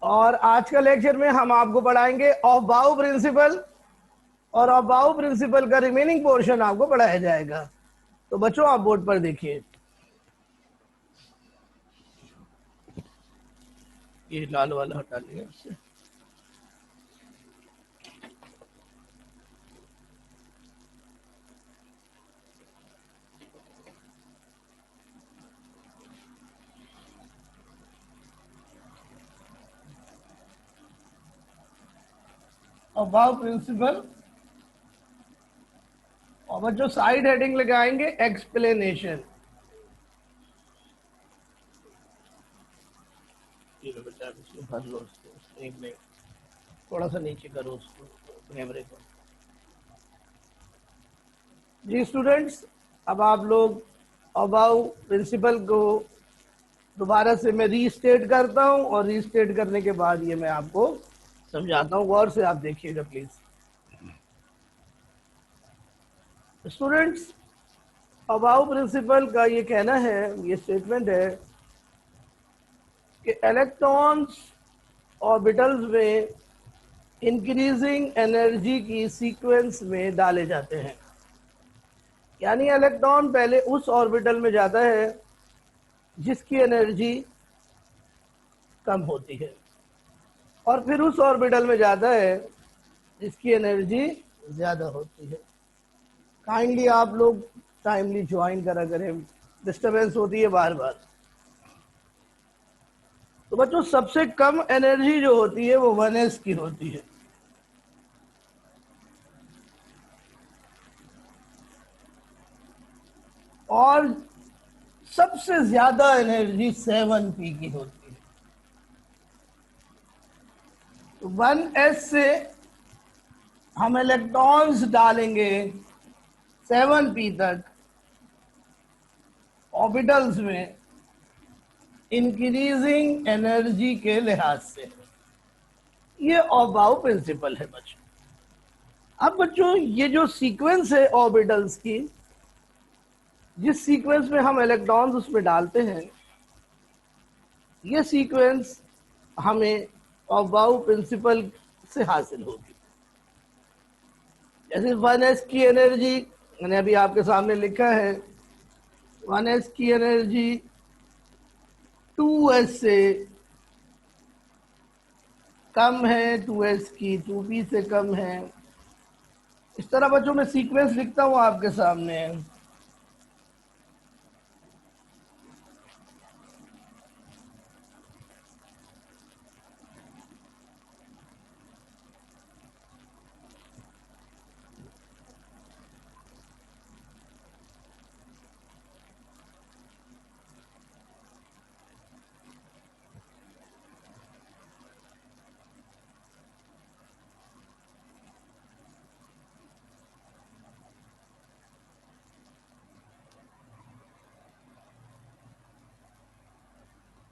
और आज का लेक्चर में हम आपको पढ़ाएंगे ऑफ बाउ प्रिंसिपल, और ऑफ बाउ प्रिंसिपल का रिमेनिंग पोर्शन आपको पढ़ाया जाएगा। तो बच्चों आप बोर्ड पर देखिए, ये लाल वाला हटा लिया इससे। ऑफ बाउ प्रिंसिपल, और बच्चों साइड हेडिंग लगाएंगे एक्सप्लेनेशन। भर लो उसको, एक मिनट थोड़ा सा नीचे करो उसको, कैमरे को। जी स्टूडेंट्स, अब आप लोग अबाउ प्रिंसिपल को दोबारा से मैं रीस्टेट करता हूं, और रीस्टेट करने के बाद ये मैं आपको समझाता हूं। गौर से आप देखिएगा प्लीज। स्टूडेंट्स, अबाउ प्रिंसिपल का ये कहना है, ये स्टेटमेंट है कि इलेक्ट्रॉन्स ऑर्बिटल्स में इंक्रीजिंग एनर्जी की सीक्वेंस में डाले जाते हैं। यानी इलेक्ट्रॉन पहले उस ऑर्बिटल में जाता है जिसकी एनर्जी कम होती है, और फिर उस ऑर्बिटल में जाता है जिसकी एनर्जी ज्यादा होती है। काइंडली आप लोग टाइमली ज्वाइन करा करें, डिस्टरबेंस होती है बार बार। तो बच्चों सबसे कम एनर्जी जो होती है वो 1s की होती है, और सबसे ज्यादा एनर्जी 7p की होती है। तो 1s से हम इलेक्ट्रॉन्स डालेंगे 7p तक ऑर्बिटल्स में इंक्रीजिंग एनर्जी के लिहाज से। ये ऑफ-बाउ प्रिंसिपल है बच्चों। अब बच्चों ये जो सीक्वेंस है ऑर्बिटल्स की, जिस सीक्वेंस में हम इलेक्ट्रॉन्स उसमें डालते हैं, ये सीक्वेंस हमें ऑफ-बाउ प्रिंसिपल से हासिल होगी। जैसे 1s की एनर्जी मैंने अभी आपके सामने लिखा है, 1s की एनर्जी 2s से कम है, 2s की 2p से कम है। इस तरह बच्चों मैं सीक्वेंस लिखता हूं आपके सामने।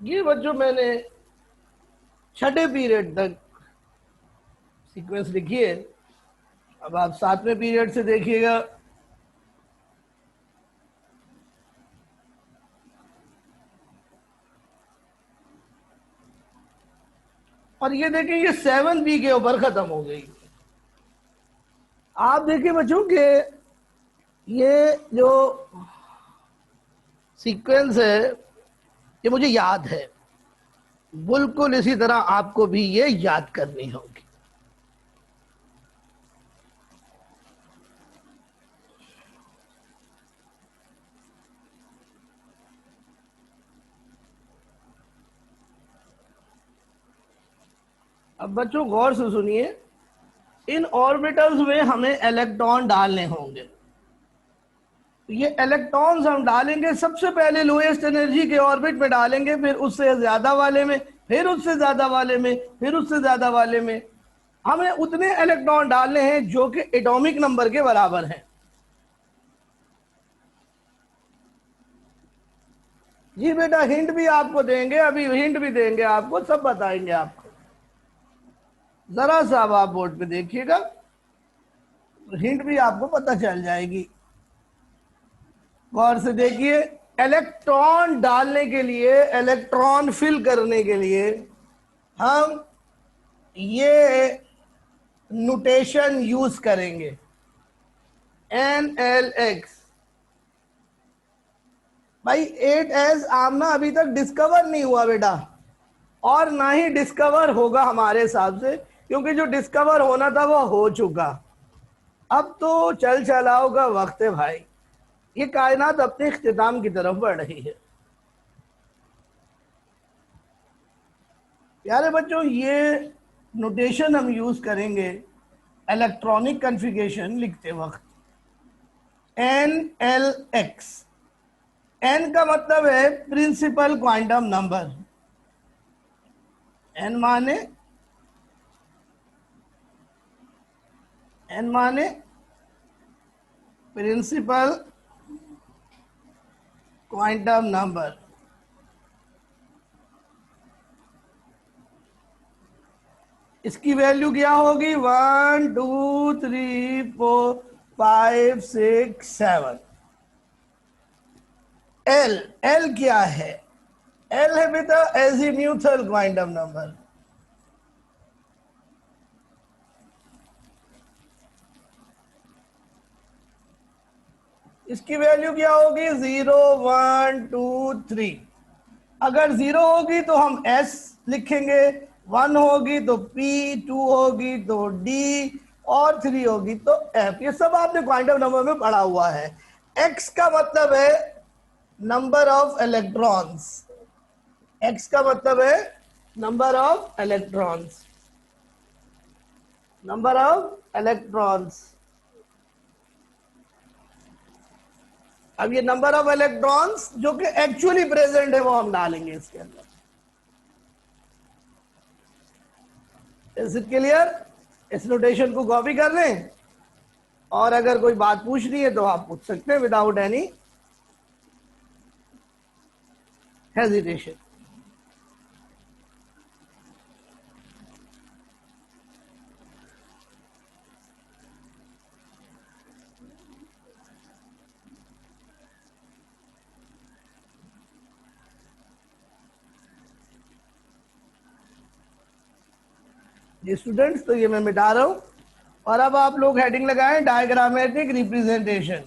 ये बच्चों मैंने छठे पीरियड तक सीक्वेंस लिखी है। अब आप सातवें पीरियड से देखिएगा, और ये देखिए ये 7p के ऊपर खत्म हो गई। आप देखिए बच्चों के ये जो सीक्वेंस है ये मुझे याद है, बिल्कुल इसी तरह आपको भी ये याद करनी होगी। अब बच्चों गौर से सुनिए, इन ऑर्बिटल्स में हमें इलेक्ट्रॉन डालने होंगे। ये इलेक्ट्रॉन्स हम डालेंगे सबसे पहले लोएस्ट एनर्जी के ऑर्बिट में डालेंगे, फिर उससे ज्यादा वाले में, फिर उससे ज्यादा वाले में, फिर उससे ज्यादा वाले में। हमें उतने इलेक्ट्रॉन डालने हैं जो कि एटॉमिक नंबर के बराबर हैं। जी बेटा हिंट भी आपको देंगे, अभी हिंट भी देंगे आपको, सब बताएंगे आपको। जरा सा अब आप बोर्ड पे देखिएगा, हिंट भी आपको पता चल जाएगी। गौर से देखिए, इलेक्ट्रॉन डालने के लिए, इलेक्ट्रॉन फिल करने के लिए हम ये नोटेशन यूज करेंगे NLX। भाई 8S आमना अभी तक डिस्कवर नहीं हुआ बेटा, और ना ही डिस्कवर होगा हमारे हिसाब से, क्योंकि जो डिस्कवर होना था वो हो चुका। अब तो चल चलाओ का वक्त है भाई, ये कायनात अपने इख्तिताम की तरफ बढ़ रही है। प्यारे बच्चों, ये नोटेशन हम यूज करेंगे इलेक्ट्रॉनिक कॉन्फ़िगरेशन लिखते वक्त। NLX, N का मतलब है प्रिंसिपल क्वांटम नंबर। N माने प्रिंसिपल क्वांटम नंबर। इसकी वैल्यू क्या होगी? 1 2 3 4 5 6 7। एल क्या है? एल है बेटा एजीम्यूथल क्वांटम नंबर। इसकी वैल्यू क्या होगी? 0 1 2 3। अगर 0 होगी तो हम S लिखेंगे, 1 होगी तो P, 2 होगी तो D, और 3 होगी तो F। ये सब आपने क्वांटम नंबर में पढ़ा हुआ है। X का मतलब है नंबर ऑफ इलेक्ट्रॉन्स। X का मतलब है number of electrons, number of electrons. अब ये नंबर ऑफ इलेक्ट्रॉन्स जो कि एक्चुअली प्रेजेंट है वो हम डालेंगे इसके अंदर। Is it clear? इस नोटेशन को कॉपी कर लें, और अगर कोई बात पूछनी है तो आप पूछ सकते हैं विदाउट एनी हेजिटेशन। ये स्टूडेंट्स, तो ये मैं मिटा रहा हूं, और अब आप लोग हेडिंग लगाएं डायग्रामेटिक रिप्रेजेंटेशन।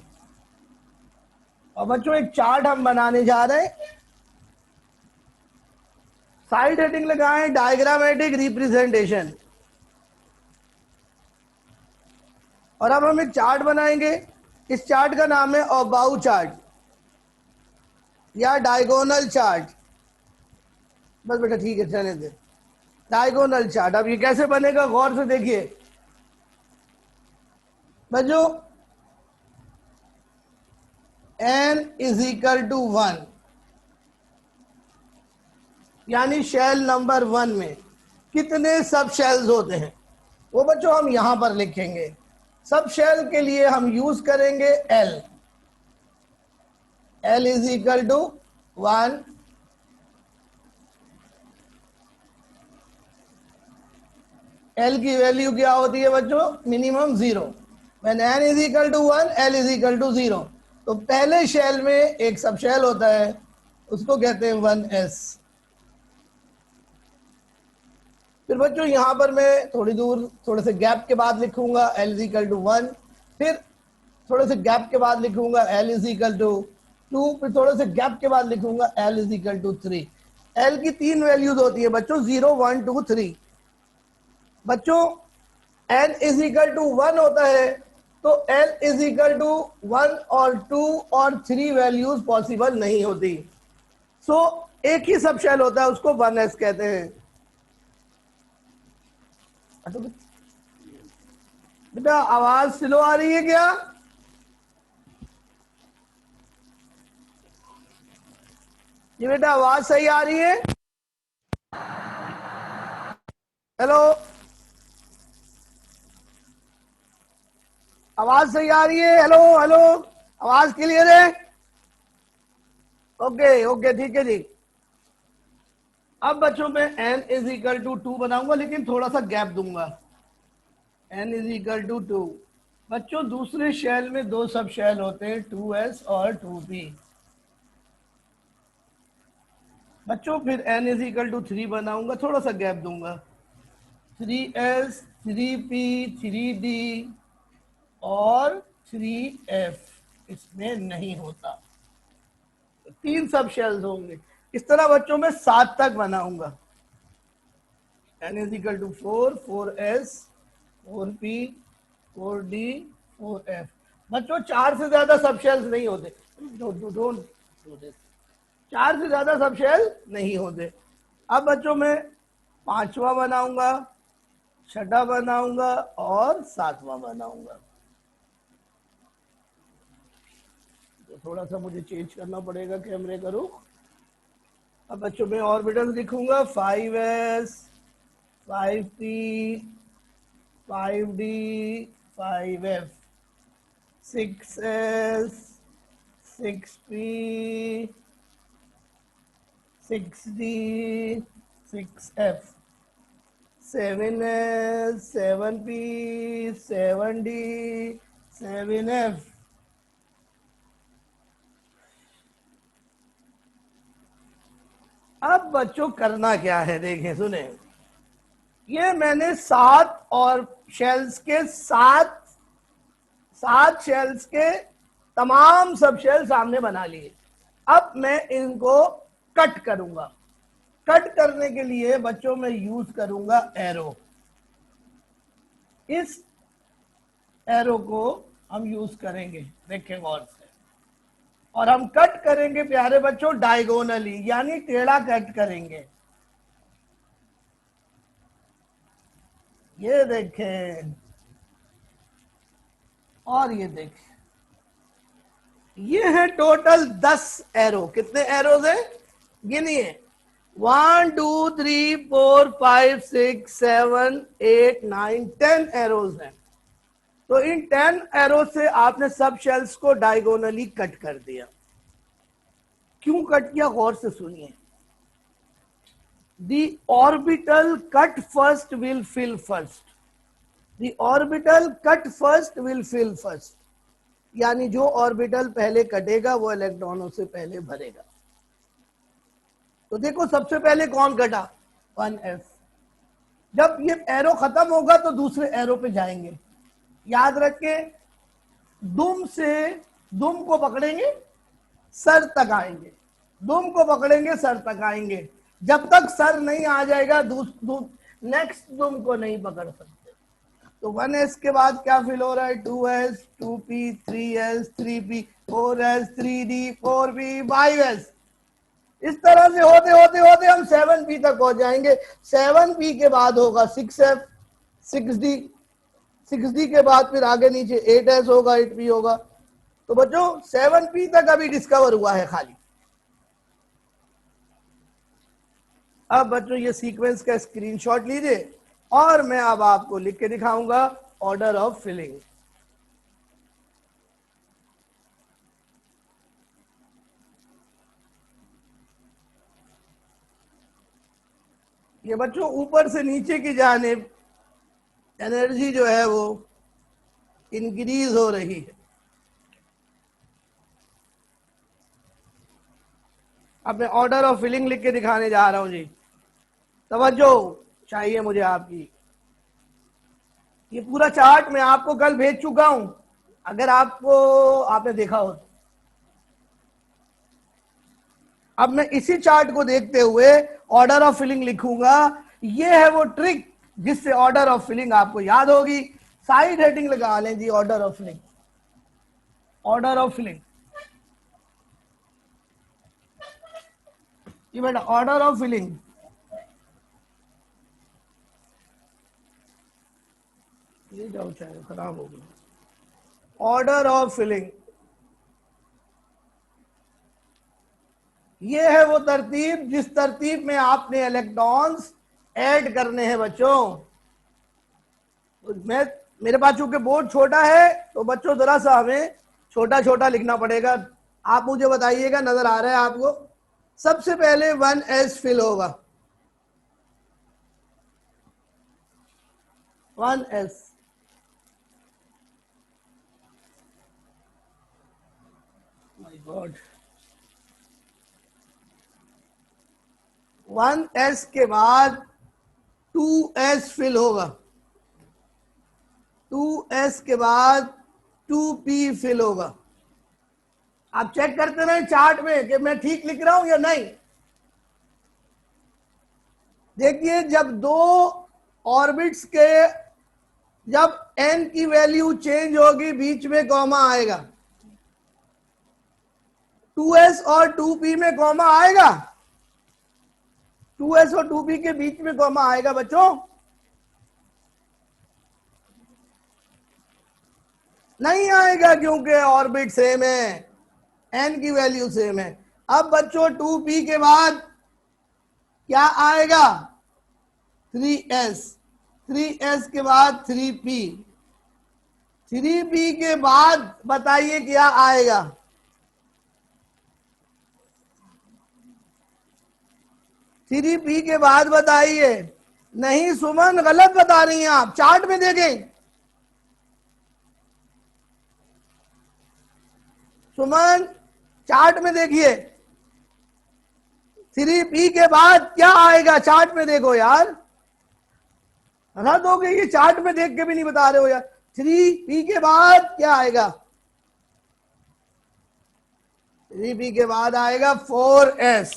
और बच्चों एक चार्ट हम बनाने जा रहे हैं, साइड हेडिंग लगाएं डायग्रामेटिक रिप्रेजेंटेशन। और अब हम एक चार्ट बनाएंगे, इस चार्ट का नाम है ओबाउ चार्ट या डायगोनल चार्ट। बस बेटा ठीक है, चले दे। Diagonal chart. अब ये कैसे बनेगा गौर से देखिए बच्चों। n इज इक्वल टू 1, यानी शेल नंबर 1 में कितने सब शेल्स होते हैं वो बच्चों हम यहां पर लिखेंगे। सब शेल के लिए हम यूज करेंगे L। L is equal to 1। L की वैल्यू क्या होती है बच्चों? Minimum 0। When n is equal to 1, L is equal to 0। तो पहले शेल में एक सब शेल होता है, उसको कहते हैं 1s। फिर बच्चों यहां पर मैं थोड़ी दूर थोड़े से गैप के बाद लिखूंगा L इज इक्वल टू 1। फिर थोड़े से गैप के बाद लिखूंगा L इज इक्वल टू 2। फिर थोड़े से गैप के बाद लिखूंगा L is equal to 3। L की 3 वैल्यूज होती है बच्चों, 0 1 2 3। बच्चों n इज इक्वल टू 1 होता है तो L इज इक्वल टू 1 और 2 और 3 वैल्यूज पॉसिबल नहीं होती। सो एक ही सब शेल होता है, उसको 1s कहते हैं। बेटा आवाज स्लो आ रही है क्या? जी बेटा आवाज सही आ रही है? हेलो, आवाज सही आ रही है? हेलो हेलो, आवाज क्लियर है? ओके ओके ठीक है जी। अब बच्चों में n इज इक्वल टू 2 बनाऊंगा, लेकिन थोड़ा सा गैप दूंगा। n is equal to 2। बच्चों दूसरे शेल में दो सब शेल होते हैं, 2s और 2p। बच्चों फिर n इज इक्वल टू 3 बनाऊंगा, थोड़ा सा गैप दूंगा, 3s 3p 3d और 3f इसमें नहीं होता, 3 सब शेल्स होंगे। इस तरह बच्चों में 7 तक बनाऊंगा, n is equal to 4 4s 4p 4d 4f। बच्चों 4 से ज्यादा सब शेल्स नहीं होते, डोंट डू दिस, 4 से ज्यादा सब शेल नहीं होते। अब बच्चों मैं 5वां बनाऊंगा, 6वां बनाऊंगा और 7वां बनाऊंगा। तो थोड़ा सा मुझे चेंज करना पड़ेगा कैमरे का रुख। अब बच्चों में ऑर्बिटल लिखूंगा, 5s 5p 5d 5f 6s 6p 6d 6f 7s 7p 7d 7f। अब बच्चों करना क्या है, देखें सुने, ये मैंने 7 और शेल्स के 7 शेल्स के तमाम सब शेल सामने बना लिए। अब मैं इनको कट करूंगा। कट करने के लिए बच्चों में यूज करूंगा एरो। इस एरो को हम यूज करेंगे, देखें गौर से, और हम कट करेंगे प्यारे बच्चों डायगोनली, यानी टेढ़ा कट करेंगे। ये देखें और ये देखें, ये है टोटल 10 एरो। कितने एरोज है गिनिए, 1 2 3 4 5 6 7 8 9 10 एरोज हैं। तो इन 10 एरो से आपने सब शेल्स को डायगोनली कट कर दिया। क्यों कट किया, गौर से सुनिए। The orbital cut first will fill first. The orbital cut first will fill first. यानी जो ऑर्बिटल पहले कटेगा वो इलेक्ट्रॉनों से पहले भरेगा। तो देखो सबसे पहले कौन कटा, 1s। जब ये एरो खत्म होगा तो दूसरे एरो पे जाएंगे। याद रखे, दुम से दुम को पकड़ेंगे सर तक आएंगे, दुम को पकड़ेंगे सर तक आएंगे। जब तक सर नहीं आ जाएगा नेक्स्ट दुम को नहीं पकड़ सकते। तो 1s के बाद क्या फिल हो रहा है, 2s 2p 3s 3p 4s 3d 4p 5s। इस तरह से होते होते होते हम 7p तक पहुंच जाएंगे। 7p के बाद होगा 6f 6d, 6d के बाद फिर आगे नीचे 8s होगा 8p होगा। तो बच्चों 7p तक अभी डिस्कवर हुआ है खाली। अब बच्चों ये सीक्वेंस का स्क्रीनशॉट लीजिए और मैं अब आपको लिख के दिखाऊंगा ऑर्डर ऑफ फिलिंग। ये बच्चों ऊपर से नीचे की जानिब एनर्जी जो है वो इंक्रीज हो रही है। अब मैं ऑर्डर ऑफ फिलिंग लिख के दिखाने जा रहा हूं जी, तवज्जो चाहिए मुझे आपकी। ये पूरा चार्ट मैं आपको कल भेज चुका हूं, अगर आपने देखा हो। अब मैं इसी चार्ट को देखते हुए ऑर्डर ऑफ फिलिंग लिखूंगा। ये है वो ट्रिक जिससे ऑर्डर ऑफ फिलिंग आपको याद होगी। साइड हेडिंग लगा लें जी, order of filling, order of filling. ये बेटा ऑर्डर ऑफ फिलिंग, ये जाओ चाहे खराब हो गया। ऑर्डर ऑफ फिलिंग, ये है वो तरतीब जिस तरतीब में आपने इलेक्ट्रॉन्स ऐड करने हैं बच्चों। मैं मेरे पास चूंकि बोर्ड छोटा है तो बच्चों जरा सा हमें छोटा छोटा लिखना पड़ेगा। आप मुझे बताइएगा नजर आ रहा है आपको। सबसे पहले 1s फिल होगा, 1s। माय गॉड, 1s के बाद 2s फिल होगा, 2s के बाद 2p फिल होगा। आप चेक करते रहे चार्ट में कि मैं ठीक लिख रहा हूं या नहीं। देखिए जब दो ऑर्बिट्स के, जब n की वैल्यू चेंज होगी बीच में कॉमा आएगा, 2s और 2p में कॉमा आएगा, 2s और 2p के बीच में कॉमा आएगा बच्चों? नहीं आएगा, क्योंकि ऑर्बिट सेम है, n की वैल्यू सेम है। अब बच्चों 2p के बाद क्या आएगा? 3s, 3s के बाद 3p, 3p के बाद बताइए क्या आएगा? 3p के बाद बताइए। नहीं सुमन, गलत बता रही हैं आप, चार्ट में देखें। सुमन चार्ट में देखिए, 3p के बाद क्या आएगा? चार्ट में देखो यार, हद हो गई, ये चार्ट में देख के भी नहीं बता रहे हो यार। 3p के बाद क्या आएगा? 3p के बाद आएगा 4s।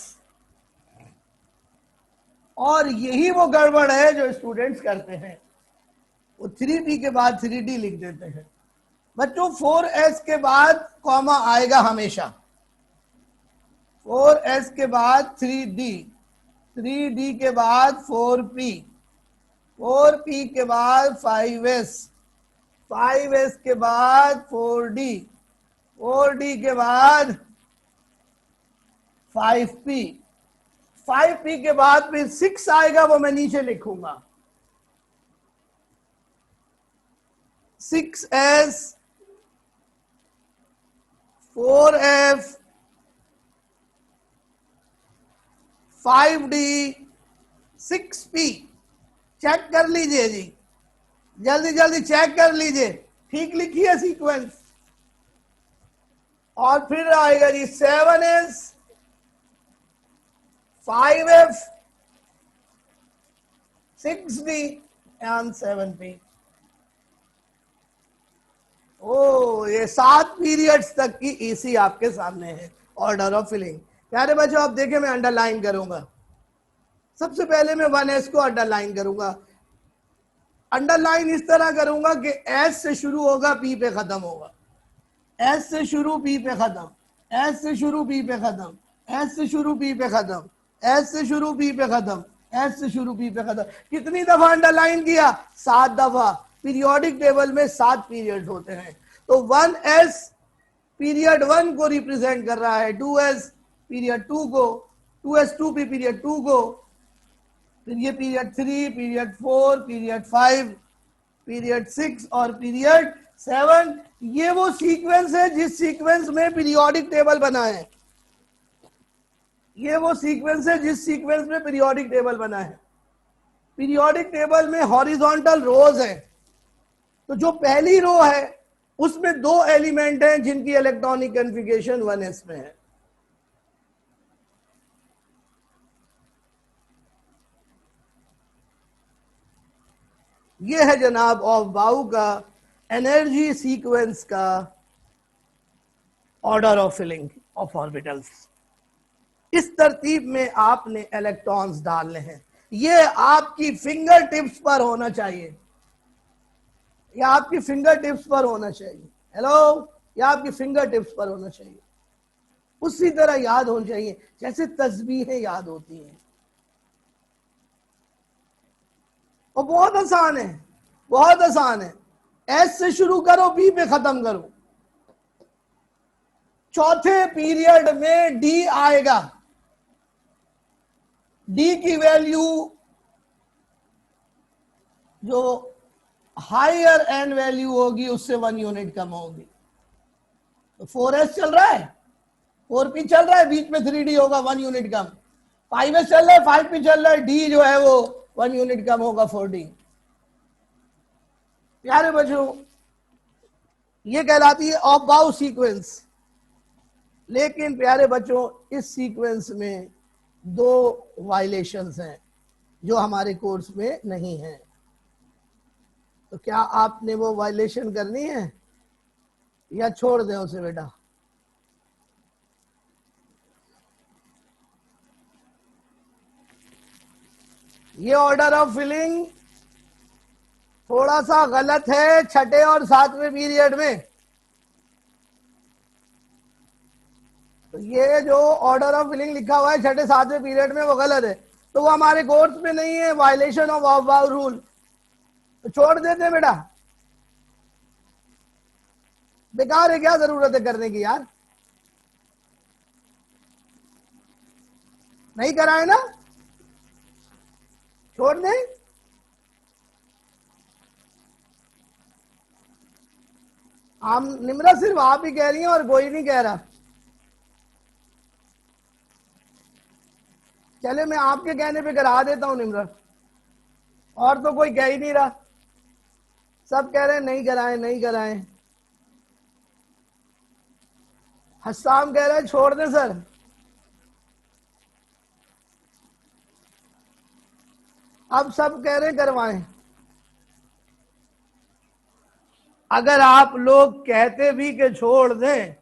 और यही वो गड़बड़ है जो स्टूडेंट्स करते हैं, वो 3p के बाद 3d लिख देते हैं। बच्चों 4s के बाद कॉमा आएगा हमेशा, 4s के बाद 3d, 3d के बाद 4p, 4p के बाद 5s, 5s के बाद 4d, 4d के बाद 5p, 5p के बाद फिर 6 आएगा, वो मैं नीचे लिखूंगा, 6s, 4f, 5d, 6p। Check कर लीजिए जी, जल्दी जल्दी चेक कर लीजिए, ठीक लिखिए सीक्वेंस। और फिर आएगा जी 7s, 5f, 6d and 7p। ओ, ये 7 पीरियड्स तक की ईसी आपके सामने है, ऑर्डर ऑफ फिलिंग। प्यारे बच्चों आप देखें, मैं अंडरलाइन करूंगा। सबसे पहले मैं 1s को अंडरलाइन करूंगा। अंडरलाइन इस तरह करूंगा कि s से शुरू होगा, p पे खत्म होगा, s से शुरू p पे खत्म, s से शुरू p पे खत्म, s से शुरू p पे खत्म, s से शुरू p पे खत्म, s से शुरू p पे खत्म। कितनी दफा अंडरलाइन किया? 7 दफा। पीरियोडिक टेबल में 7 पीरियड होते हैं, तो 1s पीरियड 1 को रिप्रेजेंट कर रहा है, 2s पीरियड 2 को, 2s 2p पीरियड 2 को, फिर ये पीरियड 3, पीरियड 4, पीरियड 5, पीरियड 6 और पीरियड 7। ये वो सीक्वेंस है जिस सीक्वेंस में पीरियोडिक टेबल बना है, ये वो सीक्वेंस है जिस सीक्वेंस में पीरियोडिक टेबल बना है। पीरियोडिक टेबल में हॉरिजॉन्टल रोज है, तो जो पहली रो है उसमें 2 एलिमेंट हैं जिनकी इलेक्ट्रॉनिक कॉन्फ़िगरेशन 1s में है। ये है जनाब ऑफ बाउ का एनर्जी सीक्वेंस का order of filling of orbitals. इस तरतीब में आपने इलेक्ट्रॉन्स डालने हैं। ये आपकी फिंगर टिप्स पर होना चाहिए, या आपकी फिंगर टिप्स पर होना चाहिए। हेलो, या आपकी फिंगर टिप्स पर होना चाहिए, उसी तरह याद होनी चाहिए जैसे तस्बीहें याद होती हैं। और बहुत आसान है, बहुत आसान है। एस से शुरू करो, बी पे खत्म करो। चौथे पीरियड में डी आएगा, डी की वैल्यू जो हायर एंड वैल्यू होगी उससे 1 यूनिट कम होगी। तो 4s चल रहा है, 4p चल रहा है, बीच में 3d होगा, 1 यूनिट कम। 5s चल रहा है, 5p चल रहा है, d जो है वो 1 यूनिट कम होगा, 4d। प्यारे बच्चों, ये कहलाती है ऑफ बाउ सीक्वेंस। लेकिन प्यारे बच्चों, इस सीक्वेंस में दो वायलेशंस हैं जो हमारे कोर्स में नहीं है। तो क्या आपने वो वायलेशन करनी है या छोड़ दें उसे बेटा? ये ऑर्डर ऑफ फिलिंग थोड़ा सा गलत है छठे और सातवें पीरियड में। तो ये जो ऑर्डर ऑफ फिलिंग लिखा हुआ है छठे सातवें पीरियड में वो गलत है, तो वो हमारे कोर्स में नहीं है, वायलेशन ऑफ अबाव रूल, तो छोड़ देते हैं बेटा। बेकार है, क्या जरूरत है करने की यार, नहीं कराए ना, छोड़ दें। हम निम्रा सिर्फ आप ही कह रही हैं और कोई नहीं कह रहा। चले मैं आपके कहने पे करा देता हूं निम्रा, और तो कोई कह ही नहीं रहा, सब कह रहे हैं नहीं कराएं नहीं कराएं। हस्साम कह रहे हैं छोड़ दें सर। अब सब कह रहे हैं करवाएं। अगर आप लोग कहते भी कि छोड़ दें,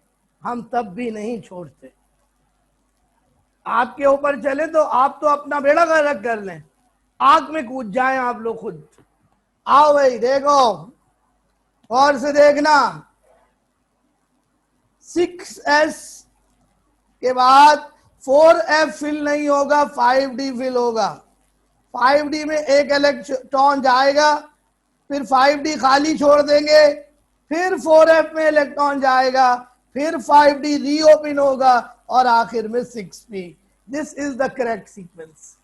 हम तब भी नहीं छोड़ते। आपके ऊपर चले तो आप तो अपना बेड़ा गर्क कर लें, आग में कूद जाएं आप लोग खुद। आओ भाई देखो, और से देखना, 6s के बाद 4f फिल नहीं होगा, 5d फिल होगा। 5d में एक इलेक्ट्रॉन जाएगा, फिर 5d खाली छोड़ देंगे, फिर 4f में इलेक्ट्रॉन जाएगा, फिर 5d रीओपन होगा और आखिर में 6p। This is the correct sequence.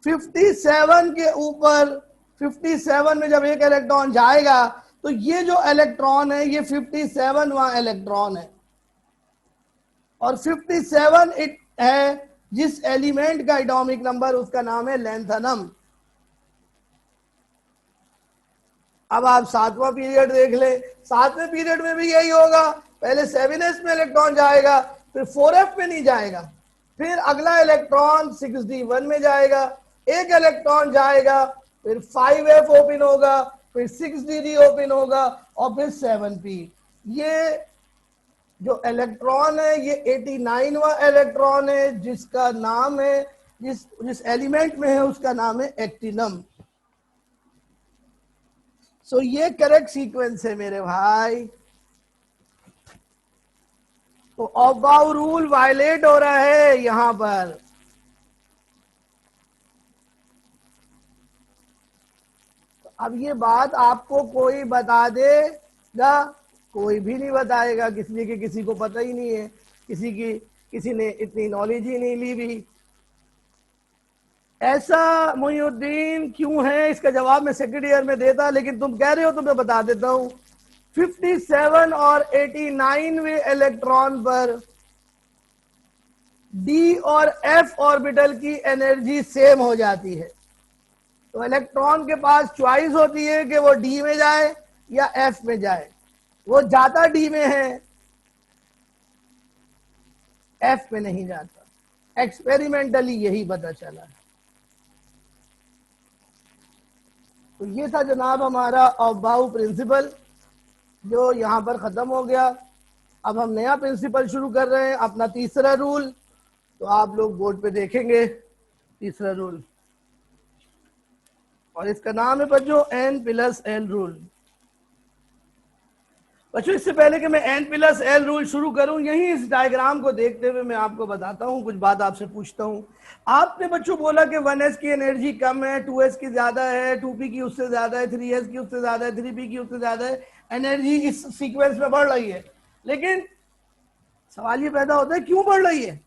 57 के ऊपर 57 में जब एक इलेक्ट्रॉन जाएगा तो ये जो इलेक्ट्रॉन है ये 57वां इलेक्ट्रॉन है, और 57 इट है जिस एलिमेंट का एटॉमिक नंबर, उसका नाम है लैंथनम। अब आप सातवां पीरियड देख ले, सातवें पीरियड में भी यही होगा, पहले 7s में इलेक्ट्रॉन जाएगा, फिर 4f में नहीं जाएगा, फिर अगला इलेक्ट्रॉन 6d1 में जाएगा, एक इलेक्ट्रॉन जाएगा, फिर 5f ओपन होगा, फिर 6d ओपन होगा और फिर 7p। ये जो इलेक्ट्रॉन है ये 89वां इलेक्ट्रॉन है जिसका नाम है, जिस एलिमेंट में है उसका नाम है एक्टिनम। सो ये करेक्ट सीक्वेंस है मेरे भाई। तो अबाउ रूल वायलेट हो रहा है यहां पर। अब ये बात आपको कोई बता देगा? कोई भी नहीं बताएगा, किसी के किसी को पता ही नहीं है, किसी ने इतनी नॉलेज ही नहीं ली भी। ऐसा मोइनुद्दीन क्यों है, इसका जवाब मैं सेकेंड ईयर में देता, लेकिन तुम कह रहे हो तो मैं बता देता हूं। 57 और 89वें इलेक्ट्रॉन पर डी और एफ ऑर्बिटल की एनर्जी सेम हो जाती है, तो इलेक्ट्रॉन के पास चॉइस होती है कि वो डी में जाए या एफ में जाए। वो जाता डी में है, एफ में नहीं जाता। एक्सपेरिमेंटली यही पता चला है। तो ये था जनाब हमारा अबाउ प्रिंसिपल, जो यहां पर खत्म हो गया। अब हम नया प्रिंसिपल शुरू कर रहे हैं, अपना तीसरा रूल। तो आप लोग बोर्ड पे देखेंगे तीसरा रूल, और इसका नाम है बच्चों N+L रूल। बच्चों इससे पहले कि मैं N+L रूल शुरू करूं, यही इस डायग्राम को देखते हुए मैं आपको बताता हूं, कुछ बात आपसे पूछता हूं। आपने बच्चों बोला कि 1s की एनर्जी कम है, 2s की ज्यादा है, 2p की उससे ज्यादा है, 3s की उससे ज्यादा है, 3p की उससे ज्यादा है, एनर्जी इस सीक्वेंस में बढ़ रही है। लेकिन सवाल ये पैदा होता है क्यों बढ़ रही है?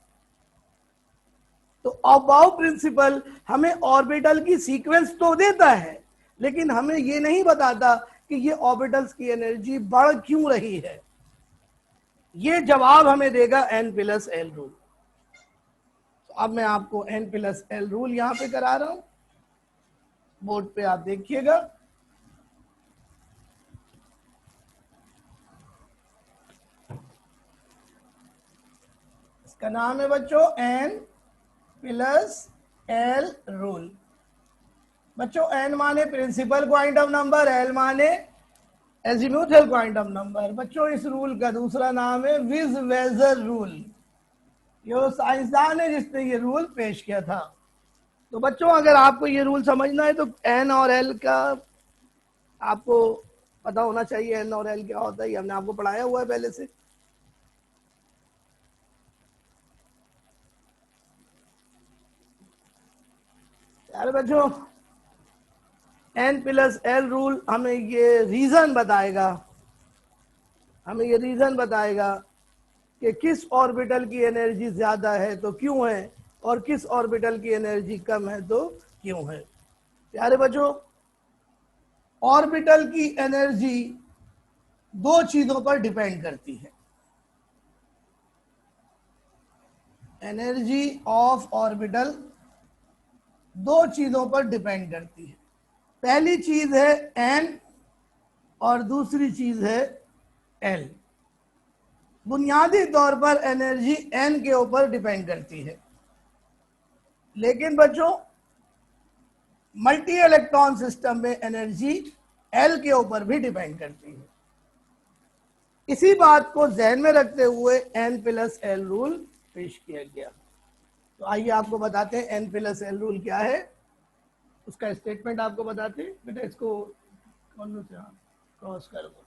तो अबाउ प्रिंसिपल हमें ऑर्बिटल की सीक्वेंस तो देता है, लेकिन हमें ये नहीं बताता कि ये ऑर्बिटल्स की एनर्जी बढ़ क्यों रही है। ये जवाब हमें देगा N+L रूल। तो अब मैं आपको N+L रूल यहां पे करा रहा हूं, बोर्ड पे आप देखिएगा। इसका नाम है बच्चों प्लस एल रूल। बच्चों एन माने प्रिंसिपल क्वांटम नंबर, एल माने एजीम्यूथल क्वांटम नंबर। बच्चों इस रूल का दूसरा नाम है विज वेजर रूल। ये साइंसदान है जिसने ये रूल पेश किया था। तो बच्चों अगर आपको ये रूल समझना है तो एन और एल का आपको पता होना चाहिए। एन और एल क्या होता है ये हमने आपको पढ़ाया हुआ है पहले से। यार बच्चों एन प्लस एल रूल हमें ये रीजन बताएगा, हमें ये रीजन बताएगा कि किस ऑर्बिटल की एनर्जी ज्यादा है तो क्यों है, और किस ऑर्बिटल की एनर्जी कम है तो क्यों है। प्यारे बच्चों ऑर्बिटल की एनर्जी दो चीजों पर डिपेंड करती है। एनर्जी ऑफ ऑर्बिटल दो चीजों पर डिपेंड करती है। पहली चीज है एन और दूसरी चीज है एल। बुनियादी तौर पर एनर्जी एन के ऊपर डिपेंड करती है, लेकिन बच्चों मल्टी इलेक्ट्रॉन सिस्टम में एनर्जी एल के ऊपर भी डिपेंड करती है। इसी बात को ध्यान में रखते हुए एन प्लस एल रूल पेश किया गया। तो आइए आपको बताते हैं एन प्लस एल रूल क्या है, उसका स्टेटमेंट आपको बताते हैं। बेटा इसको कौन से क्रॉस कर दो।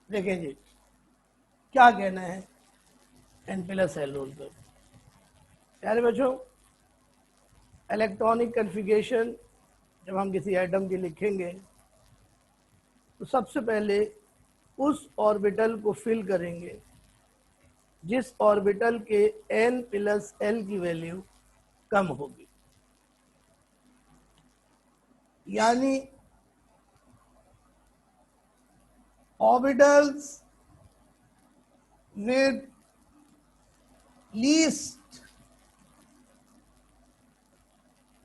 देखिए जी क्या कहना है एन प्लस एल रूल पर। प्यारे बच्चों इलेक्ट्रॉनिक कन्फिगरेशन जब हम किसी एटम की लिखेंगे तो सबसे पहले उस ऑर्बिटल को फिल करेंगे जिस ऑर्बिटल के n प्लस एल की वैल्यू कम होगी। यानी orbitals with least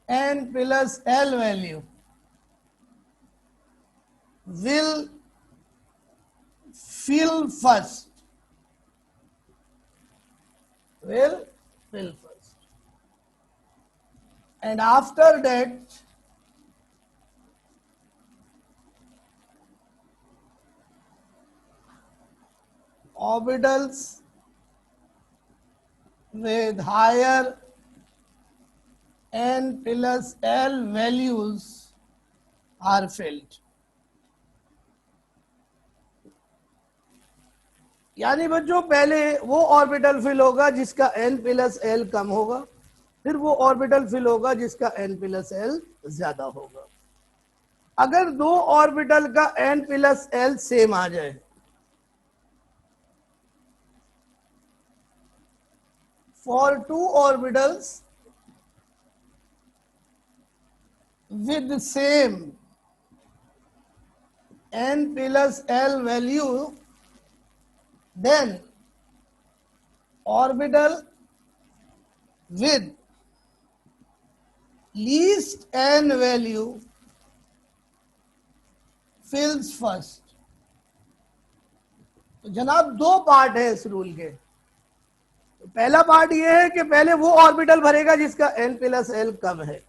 n plus l value will fill first, and after that orbitals with higher n plus l values are filled। यानी बच्चों पहले वो ऑर्बिटल फिल होगा जिसका n प्लस एल कम होगा, फिर वो ऑर्बिटल फिल होगा जिसका n प्लस एल ज्यादा होगा। अगर दो ऑर्बिटल का n प्लस एल सेम आ जाए, for two orbitals with the same n plus l value, then orbital with least n value fills first। तो जनाब दो पार्ट है इस रूल के। तो पहला पार्ट ये है कि पहले वो ऑर्बिटल भरेगा जिसका n प्लस एल कम है,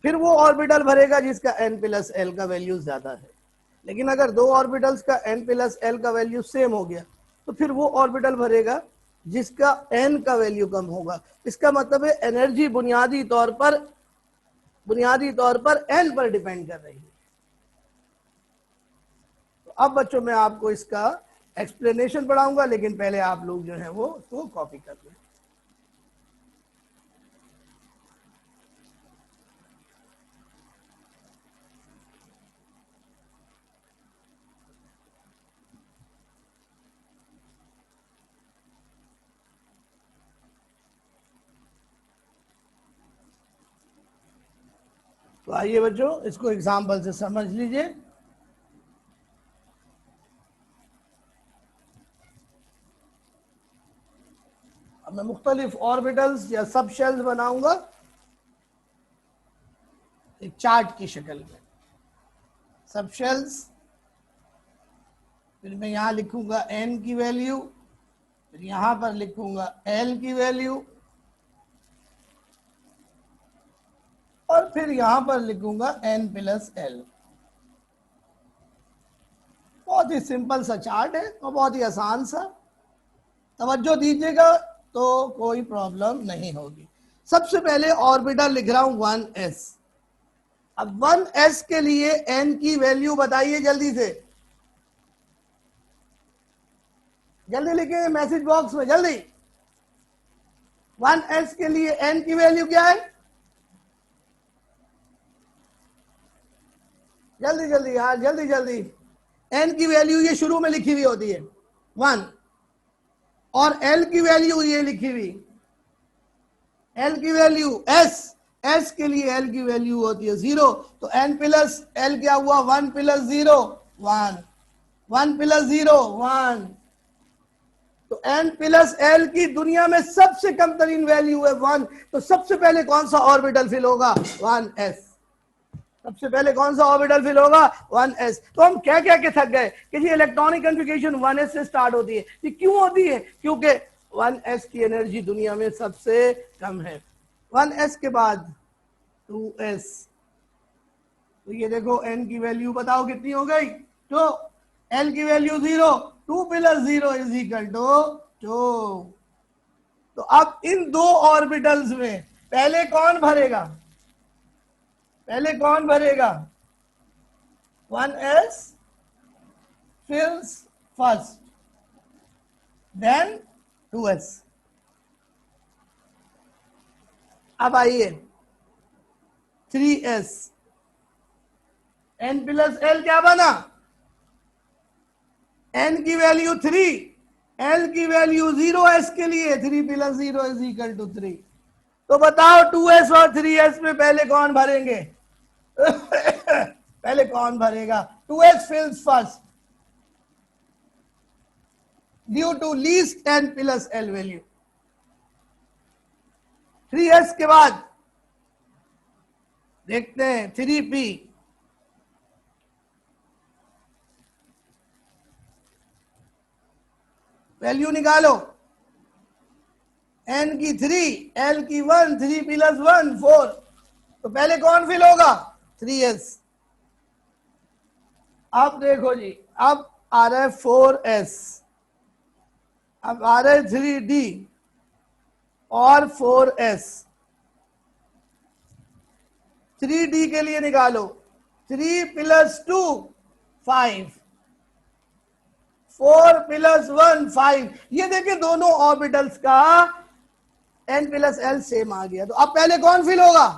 फिर वो ऑर्बिटल भरेगा जिसका n प्लस एल का वैल्यू ज्यादा है। लेकिन अगर दो ऑर्बिटल्स का n प्लस एल का वैल्यू सेम हो गया तो फिर वो ऑर्बिटल भरेगा जिसका n का वैल्यू कम होगा। इसका मतलब है एनर्जी बुनियादी तौर पर n पर डिपेंड कर रही है। तो अब बच्चों मैं आपको इसका एक्सप्लेनेशन पढ़ाऊंगा, लेकिन पहले आप लोग जो है वो उसको कॉपी कर लें। तो आइए बच्चों इसको एग्जाम्पल से समझ लीजिए। अब मैं मुख्तलिफ ऑर्बिटल्स या सब शेल्स बनाऊंगा एक चार्ट की शक्ल में। सब शेल्स, फिर मैं यहां लिखूंगा n की वैल्यू, फिर यहां पर लिखूंगा l की वैल्यू, और फिर यहां पर लिखूंगा n प्लस l। बहुत ही सिंपल सा चार्ट है और बहुत ही आसान सा, तवज्जो दीजिएगा तो कोई प्रॉब्लम नहीं होगी। सबसे पहले ऑर्बिटल लिख रहा हूं 1s। अब 1s के लिए n की वैल्यू बताइए जल्दी से, जल्दी लिखिए मैसेज बॉक्स में जल्दी। 1s के लिए n की वैल्यू क्या है? जल्दी जल्दी यार, जल्दी जल्दी। n की वैल्यू ये शुरू में लिखी हुई होती है 1, और l की वैल्यू ये लिखी हुई, l की वैल्यू s के लिए l की वैल्यू होती है 0। तो n प्लस l क्या हुआ? 1 प्लस 0 1, 1 प्लस 0 1। तो n प्लस l की दुनिया में सबसे कम तरीन वैल्यू है 1। तो सबसे पहले कौन सा ऑर्बिटल फिल होगा? 1s। सबसे पहले कौन सा ऑर्बिटल फिल होगा? 1s। तो हम क्या क्या के थक गए कि जी इलेक्ट्रॉनिक कन्फिगरेशन 1s से स्टार्ट होती है। ये क्यों होती है? क्योंकि 1s की एनर्जी दुनिया में सबसे कम है। 1s के बाद 2s, तो ये देखो n की वैल्यू बताओ कितनी हो गई? तो l की value 0, 2 plus 0 is equal to 2। तो अब इन दो ऑर्बिटल्स में पहले कौन भरेगा? पहले कौन भरेगा? 1s fills first, then 2s। अब आइए 3s, n प्लस l क्या बना? n की वैल्यू 3, l की वैल्यू 0s के लिए 3 प्लस 0 इज इक्वल टू 3। तो बताओ 2s और 3s में पहले कौन भरेंगे? पहले कौन भरेगा? 2s fills first due to least n plus l value. 3s के बाद देखते हैं 3p, वैल्यू निकालो। n की 3, l की 1, 3 प्लस 1 4। तो पहले कौन फिल होगा? 3s। अब देखो जी, अब आ रहा है 4s, अब आ रहा है 3d और 4s। 3d के लिए निकालो 3 प्लस 2 5, 4 प्लस 1 5। ये देखिए दोनों ऑर्बिटल्स का n प्लस l सेम आ गया। तो अब पहले कौन फिल होगा?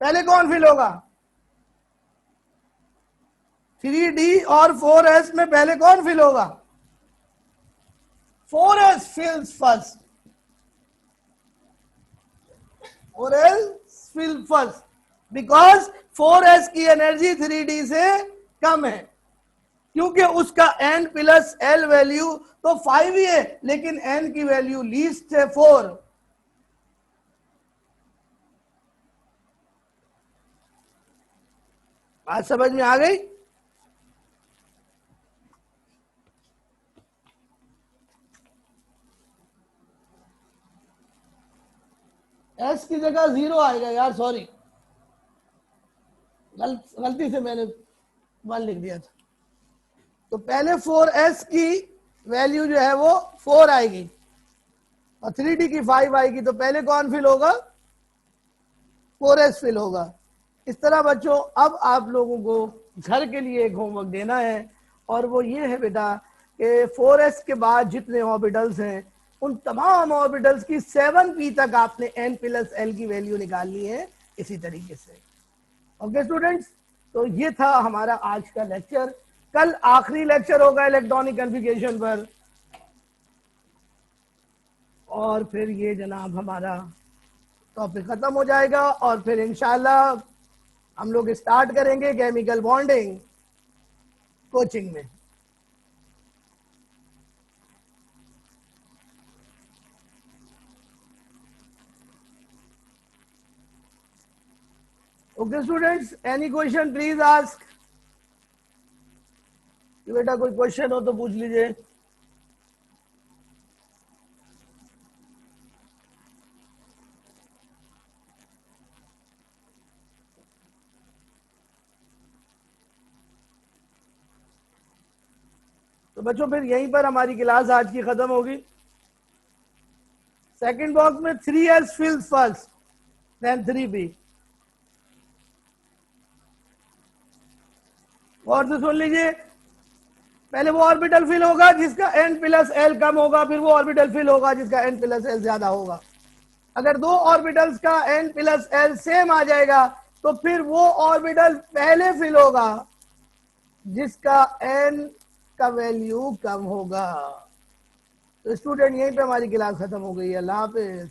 पहले कौन फिल होगा? 3d और 4s में पहले कौन फिल होगा? 4s fills first, 4s fill first because 4s की एनर्जी 3d से कम है, क्योंकि उसका n प्लस l वैल्यू तो 5 ही है, लेकिन n की वैल्यू लीस्ट है 4। बात समझ में आ गई? s की जगह 0 आएगा यार, सॉरी गलती से मैंने 1 लिख दिया था। तो पहले 4s की वैल्यू जो है वो 4 आएगी और 3d की 5 आएगी। तो पहले कौन फिल होगा? 4s फिल होगा। इस तरह बच्चों अब आप लोगों को घर के लिए एक होमवर्क देना है, और वो ये है बेटा कि 4s के बाद जितने ऑर्बिटल्स हैं उन तमाम ऑर्बिटल्स की 7p तक आपने n प्लस l की वैल्यू निकालनी है इसी तरीके से। ओके स्टूडेंट्स, तो ये था हमारा आज का लेक्चर। कल आखिरी लेक्चर होगा इलेक्ट्रॉनिक कन्फिगरेशन पर, और फिर ये जनाब हमारा टॉपिक खत्म हो जाएगा, और फिर इंशाल्लाह हम लोग स्टार्ट करेंगे केमिकल बॉन्डिंग कोचिंग में। Okay students, any question please ask. कि बेटा कोई क्वेश्चन हो तो पूछ लीजिए। तो बच्चों फिर यहीं पर हमारी क्लास आज की खत्म होगी। सेकंड बॉक्स में 3s फिल्स फर्स्ट, देन 3b। और से सुन लीजिए, पहले वो ऑर्बिटल फिल होगा जिसका n प्लस एल कम होगा, फिर वो ऑर्बिटल फिल होगा जिसका n प्लस एल ज्यादा होगा। अगर दो ऑर्बिटल्स का n प्लस एल सेम आ जाएगा तो फिर वो ऑर्बिटल पहले फिल होगा जिसका n का वैल्यू कम होगा। तो स्टूडेंट यहीं पे हमारी क्लास खत्म हो गई है। अल्लाह हाफिज।